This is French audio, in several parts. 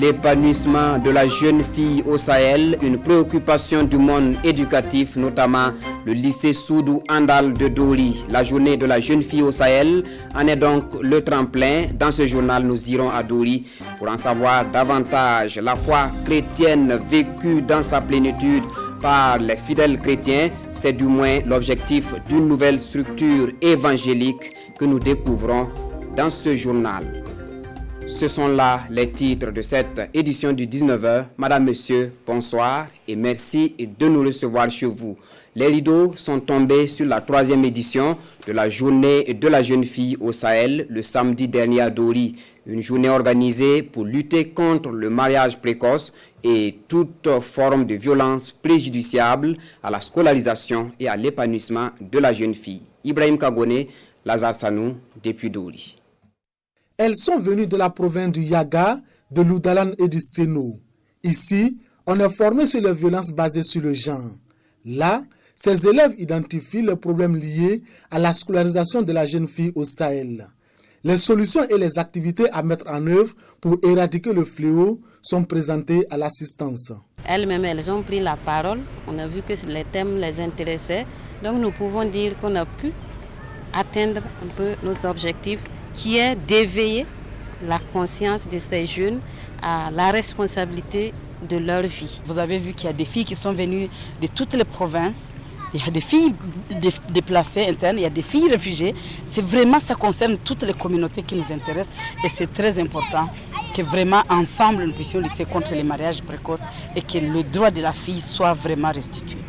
L'épanouissement de la jeune fille au Sahel, une préoccupation du monde éducatif, notamment le lycée Soudou Andal de Dori. La journée de la jeune fille au Sahel en est donc le tremplin. Dans ce journal, nous irons à Dori pour en savoir davantage. La foi chrétienne vécue dans sa plénitude par les fidèles chrétiens, c'est du moins l'objectif d'une nouvelle structure évangélique que nous découvrons dans ce journal. Ce sont là les titres de cette édition du 19h. Madame, Monsieur, bonsoir et merci de nous recevoir chez vous. Les rideaux sont tombés sur la 3e édition de la journée de la jeune fille au Sahel le samedi dernier à Dori. Une journée organisée pour lutter contre le mariage précoce et toute forme de violence préjudiciable à la scolarisation et à l'épanouissement de la jeune fille. Ibrahim Kagone, Lazare Sanou, depuis Dori. Elles sont venues de la province du Yaga, de l'Oudalan et du Sénou. Ici, on est formé sur les violences basées sur le genre. Là, ces élèves identifient les problèmes liés à la scolarisation de la jeune fille au Sahel. Les solutions et les activités à mettre en œuvre pour éradiquer le fléau sont présentées à l'assistance. Elles-mêmes, elles ont pris la parole. On a vu que les thèmes les intéressaient. Donc nous pouvons dire qu'on a pu atteindre un peu nos objectifs, qui est d'éveiller la conscience de ces jeunes à la responsabilité de leur vie. Vous avez vu qu'il y a des filles qui sont venues de toutes les provinces. Il y a des filles déplacées internes, il y a des filles réfugiées. C'est vraiment, ça concerne toutes les communautés qui nous intéressent et c'est très important que vraiment ensemble nous puissions lutter contre les mariages précoces et que le droit de la fille soit vraiment restitué.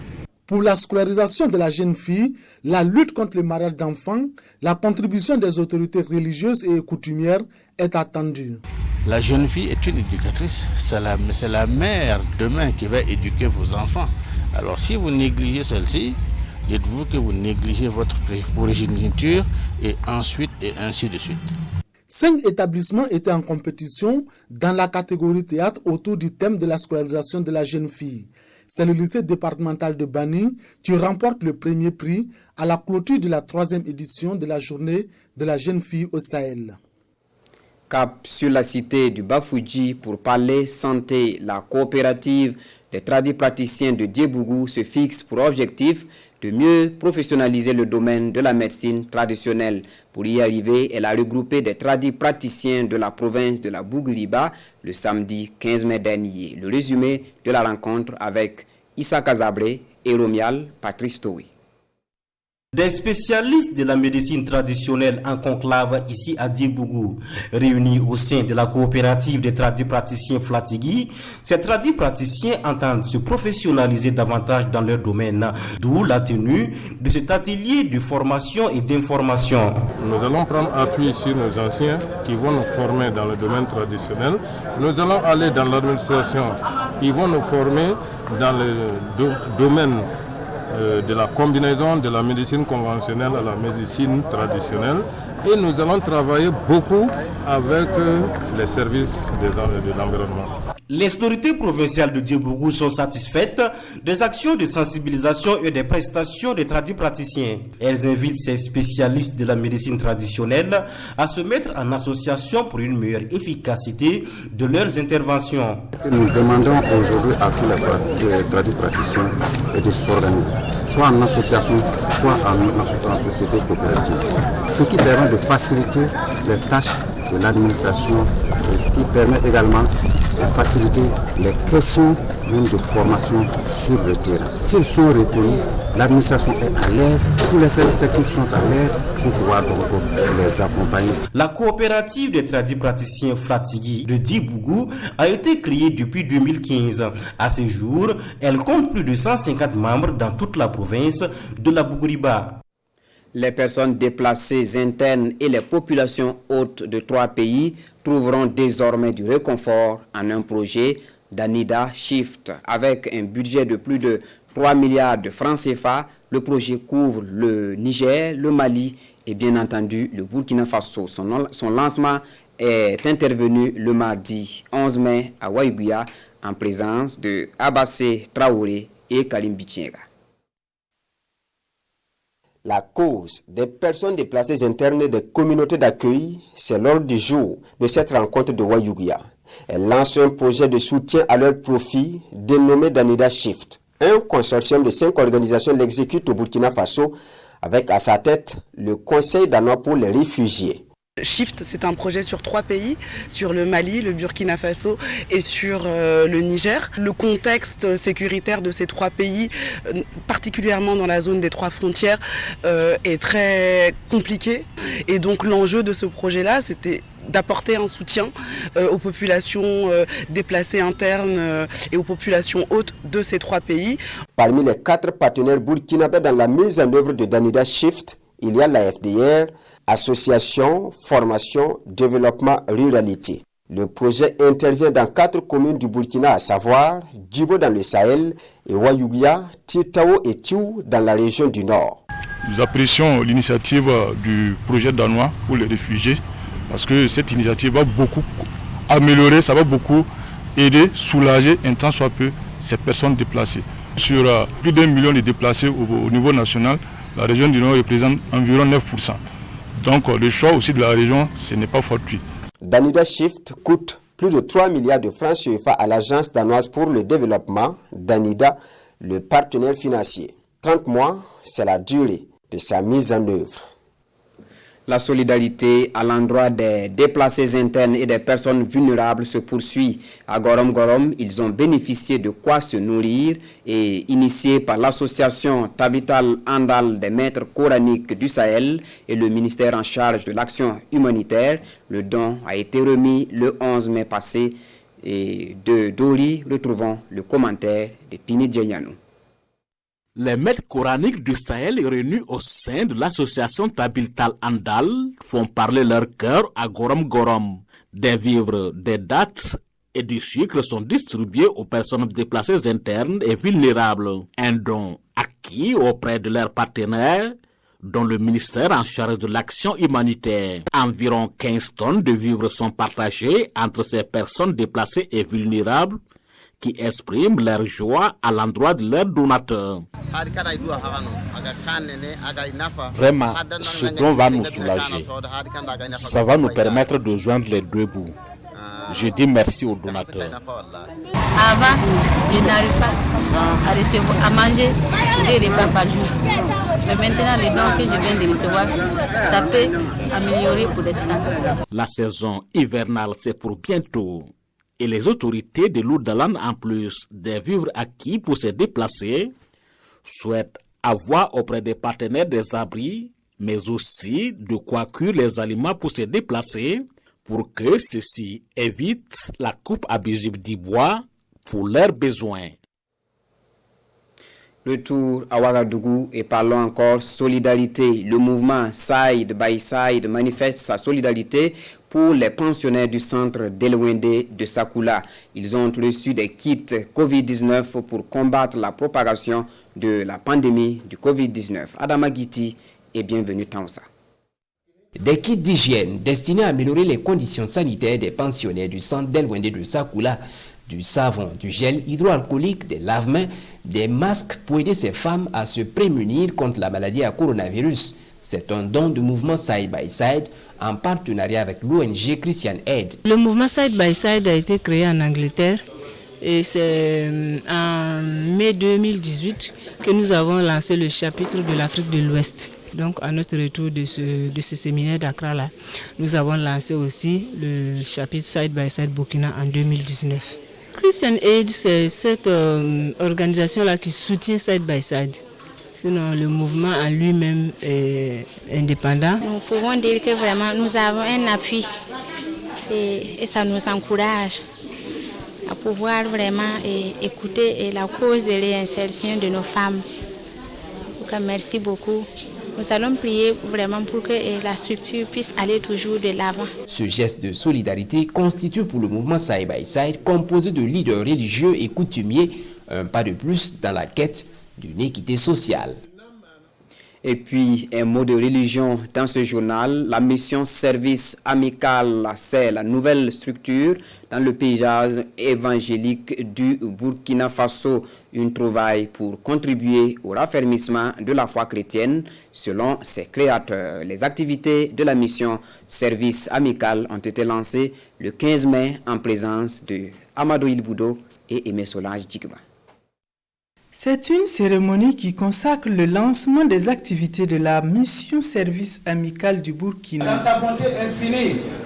Pour la scolarisation de la jeune fille, la lutte contre le mariage d'enfants, la contribution des autorités religieuses et coutumières est attendue. La jeune fille est une éducatrice, c'est la mère demain qui va éduquer vos enfants. Alors si vous négligez celle-ci, dites-vous que vous négligez votre progéniture et ensuite et ainsi de suite. 5 établissements étaient en compétition dans la catégorie théâtre autour du thème de la scolarisation de la jeune fille. C'est le lycée départemental de Bani qui remporte le premier prix à la clôture de la 3e édition de la journée de la jeune fille au Sahel. Cap sur la cité du Bafouji pour parler santé. La coopérative des tradipraticiens de Diebougou se fixe pour objectif de mieux professionnaliser le domaine de la médecine traditionnelle. Pour y arriver, elle a regroupé des tradipraticiens de la province de la Bougriba le samedi 15 mai dernier. Le résumé de la rencontre avec Issa Kazabré et Romial Patrice Toé. Des spécialistes de la médecine traditionnelle en conclave ici à Diebougou, réunis au sein de la coopérative des tradipraticiens Flatigui, ces tradipraticiens entendent se professionnaliser davantage dans leur domaine, d'où la tenue de cet atelier de formation et d'information. Nous allons prendre appui sur nos anciens qui vont nous former dans le domaine traditionnel. Nous allons aller dans l'administration, ils vont nous former dans le domaine de la combinaison de la médecine conventionnelle à la médecine traditionnelle et nous allons travailler beaucoup avec les services de l'environnement. Les autorités provinciales de Diebougou sont satisfaites des actions de sensibilisation et des prestations des tradipraticiens. Elles invitent ces spécialistes de la médecine traditionnelle à se mettre en association pour une meilleure efficacité de leurs interventions. Nous demandons aujourd'hui à tous les tradipraticiens de s'organiser, soit en association, soit en société coopérative. Ce qui permet de faciliter les tâches de l'administration et qui permet également de faciliter les questions de formation sur le terrain. S'ils sont reconnus, l'administration est à l'aise, tous les services techniques sont à l'aise pour pouvoir donc les accompagner. La coopérative des tradipraticiens Flatigui de Diebougou a été créée depuis 2015. À ce jour, elle compte plus de 150 membres dans toute la province de la Bougriba. Les personnes déplacées internes et les populations hôtes de 3 pays trouveront désormais du réconfort en un projet d'Anida Shift. Avec un budget de plus de 3 milliards de francs CFA, le projet couvre le Niger, le Mali et bien entendu le Burkina Faso. Son lancement est intervenu le mardi 11 mai à Waïguya en présence de Abassé Traoré et Kalim Bichenga. La cause des personnes déplacées internes des communautés d'accueil, c'est l'ordre du jour de cette rencontre de Waïguya. Elles lancent un projet de soutien à leur profit dénommé Danida Shift. Un consortium de 5 organisations l'exécute au Burkina Faso avec à sa tête le Conseil danois pour les réfugiés. Shift, c'est un projet sur 3 pays, sur le Mali, le Burkina Faso et sur le Niger. Le contexte sécuritaire de ces 3 pays, particulièrement dans la zone des 3 frontières, est très compliqué. Et donc l'enjeu de ce projet-là, c'était d'apporter un soutien aux populations déplacées internes et aux populations hautes de ces 3 pays. Parmi les 4 partenaires burkinabés dans la mise en œuvre de Danida Shift, il y a la FDR, Association, Formation, Développement, Ruralité. Le projet intervient dans 4 communes du Burkina, à savoir Djibo dans le Sahel et Wayougia, Titao et Tiou dans la région du Nord. Nous apprécions l'initiative du projet danois pour les réfugiés parce que cette initiative va beaucoup améliorer, ça va beaucoup aider, soulager un tant soit peu ces personnes déplacées. Sur plus d'1 million de déplacés au niveau national, la région du Nord représente environ 9%. Donc le choix aussi de la région, ce n'est pas fortuit. Danida Shift coûte plus de 3 milliards de francs CFA à l'Agence danoise pour le développement, Danida, le partenaire financier. 30 mois, c'est la durée de sa mise en œuvre. La solidarité à l'endroit des déplacés internes et des personnes vulnérables se poursuit. À Gorom Gorom, ils ont bénéficié de quoi se nourrir et initié par l'association Tabital Andal des maîtres coraniques du Sahel et le ministère en charge de l'action humanitaire. Le don a été remis le 11 mai passé et de Dori, retrouvons le commentaire de Pini Djenyanou. Les maîtres coraniques du Sahel réunis au sein de l'association Tabiltal Andal font parler leur cœur à Gorom Gorom. Des vivres, des dattes et du sucre sont distribués aux personnes déplacées internes et vulnérables. Un don acquis auprès de leurs partenaires, dont le ministère en charge de l'action humanitaire. Environ 15 tonnes de vivres sont partagées entre ces personnes déplacées et vulnérables qui expriment leur joie à l'endroit de leurs donateurs. Vraiment, ce don va nous soulager. Ça va nous permettre de joindre les 2 bouts. Je dis merci aux donateurs. Avant, je n'arrive pas à recevoir, à manger 2 repas par jour. Mais maintenant, les dons que je viens de recevoir, ça peut améliorer pour l'instant. La saison hivernale, c'est pour bientôt. Et les autorités de l'Oudalan, en plus des vivres acquis pour se déplacer, souhaitent avoir auprès des partenaires des abris, mais aussi de quoi cuire les aliments pour se déplacer, pour que ceux-ci évitent la coupe abusive du bois pour leurs besoins. Retour à Ouagadougou et parlons encore solidarité. Le mouvement Side by Side manifeste sa solidarité pour les pensionnaires du centre d'Elwende de Sakoula. Ils ont reçu des kits Covid-19 pour combattre la propagation de la pandémie du Covid-19. Adama Giti et bienvenue Tansa. Des kits d'hygiène destinés à améliorer les conditions sanitaires des pensionnaires du centre d'Elwende de Sakoula, du savon, du gel hydroalcoolique, des lave-mains, des masques pour aider ces femmes à se prémunir contre la maladie à coronavirus. C'est un don du mouvement Side by Side en partenariat avec l'ONG Christian Aid. Le mouvement Side by Side a été créé en Angleterre et c'est en mai 2018 que nous avons lancé le chapitre de l'Afrique de l'Ouest. Donc à notre retour de ce séminaire d'Accra là, nous avons lancé aussi le chapitre Side by Side Burkina en 2019. Christian Aid, c'est cette organisation-là qui soutient Side by Side. Sinon, le mouvement en lui-même est indépendant. Nous pouvons dire que vraiment nous avons un appui et ça nous encourage à pouvoir vraiment écouter la cause de réinsertion de nos femmes. Donc, merci beaucoup. Nous allons prier vraiment pour que la structure puisse aller toujours de l'avant. Ce geste de solidarité constitue pour le mouvement Side by Side, composé de leaders religieux et coutumiers, un pas de plus dans la quête d'une équité sociale. Et puis, un mot de religion dans ce journal. La mission Service Amical, c'est la nouvelle structure dans le paysage évangélique du Burkina Faso. Une trouvaille pour contribuer au raffermissement de la foi chrétienne selon ses créateurs. Les activités de la mission Service Amical ont été lancées le 15 mai en présence de Amadou Ilboudo et Aimé Solange Djigba. C'est une cérémonie qui consacre le lancement des activités de la mission Service Amical du Burkina.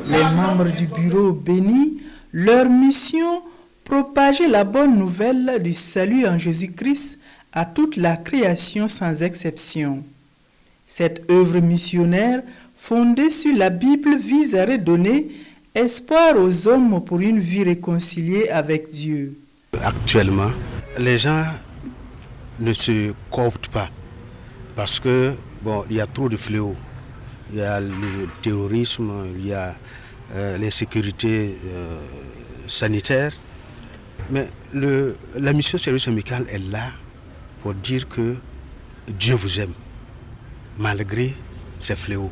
Les membres du bureau bénissent leur mission, propager la bonne nouvelle du salut en Jésus-Christ à toute la création sans exception. Cette œuvre missionnaire, fondée sur la Bible, vise à redonner espoir aux hommes pour une vie réconciliée avec Dieu. Actuellement, les gens ne se cooptent pas parce que il y a trop de fléaux. Il y a le terrorisme, il y a l'insécurité sanitaire. Mais la mission Service Amical est là pour dire que Dieu vous aime malgré ces fléaux.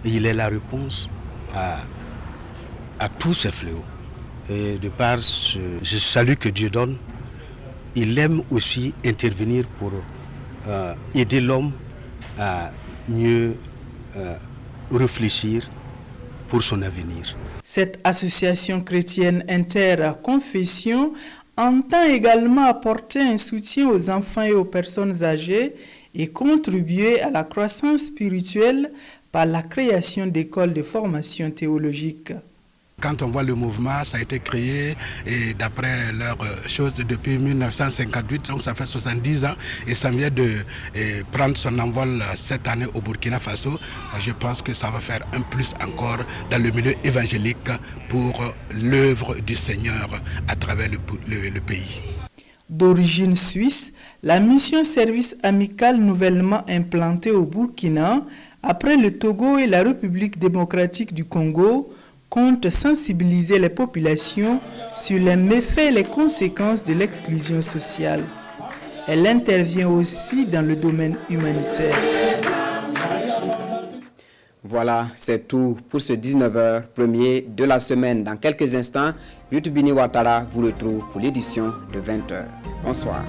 Et il est la réponse à tous ces fléaux. Et de par ce salut que Dieu donne, il aime aussi intervenir pour aider l'homme à mieux réfléchir pour son avenir. Cette association chrétienne interconfession entend également apporter un soutien aux enfants et aux personnes âgées et contribuer à la croissance spirituelle par la création d'écoles de formation théologique. Quand on voit le mouvement, ça a été créé et d'après leurs choses depuis 1958, donc ça fait 70 ans et ça vient de prendre son envol cette année au Burkina Faso. Je pense que ça va faire un plus encore dans le milieu évangélique pour l'œuvre du Seigneur à travers le pays. D'origine suisse, la mission Service Amical nouvellement implantée au Burkina, après le Togo et la République démocratique du Congo, compte sensibiliser les populations sur les méfaits et les conséquences de l'exclusion sociale. Elle intervient aussi dans le domaine humanitaire. Voilà, c'est tout pour ce 19h premier de la semaine. Dans quelques instants, Yutubini Ouattara vous retrouve pour l'édition de 20h. Bonsoir.